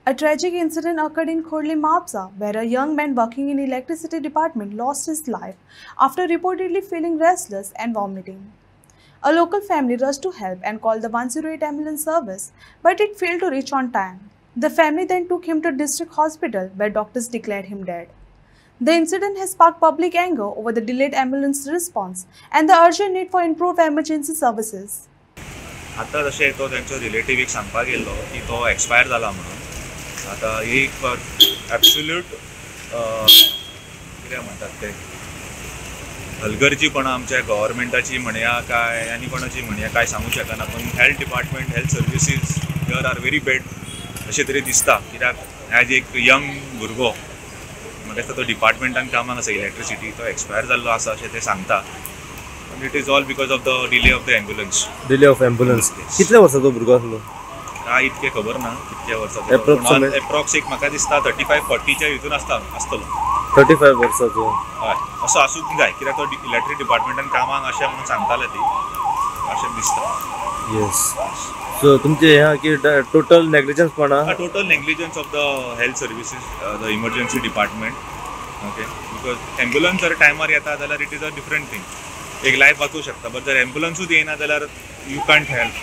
A tragic incident occurred in Khorli Mapsa, where a young man working in electricity department lost his life after reportedly feeling restless and vomiting. A local family rushed to help and called the 108 ambulance service, but it failed to reach on time. The family then took him to district hospital, where doctors declared him dead. The incident has sparked public anger over the delayed ambulance response and the urgent need for improved emergency services. आता जशें तो तेंचो relative एक सांगपाक गेल्लो की तो expire जाला म्हणून आता एक एब्सोल्यूट कितें म्हणटात ते हलगर्जीपणा आमच्या गव्हर्मेंटाची म्हणया काय आनी कोणाची म्हणया काय सांगू शकना पण health department health services here are very bad अशें तरी दिसता कित्याक एज एक यंग भुरगो म्हाका दिसता तो डिपार्टमेंटान कामाक आसा इलेक्ट्रिसिटी तो एक्सपायर जाल्लो आसा अशें ते सांगता. It is all because of the delay of the ambulance. Delay of ambulance. कितल्या वर्साचो भुरगो आसलो? काय इतके खबर ना कितल्या वर्साचो. एप्रॉक्स एक म्हाका दिसता 35-40 च्या हितून आसतलो. 35 वर्साचो. हय असो आसूंक जाय कित्याक तो इलेक्ट्रीक डिपार्टमेंटान कामाक अशें म्हणून सांगताले ती अशें दिसता. येस. सो तुमचे ह्या की टोटल नेग्लिजन्सपणा? Total negligence of the health services the emergency department. Okay because ambulance जर टायमार येता जाल्यार it is a different thing. एक लायफ वाचूंक शकता बट जर एम्ब्युलन्सूच येना जाल्यार यू कांट हेल्प.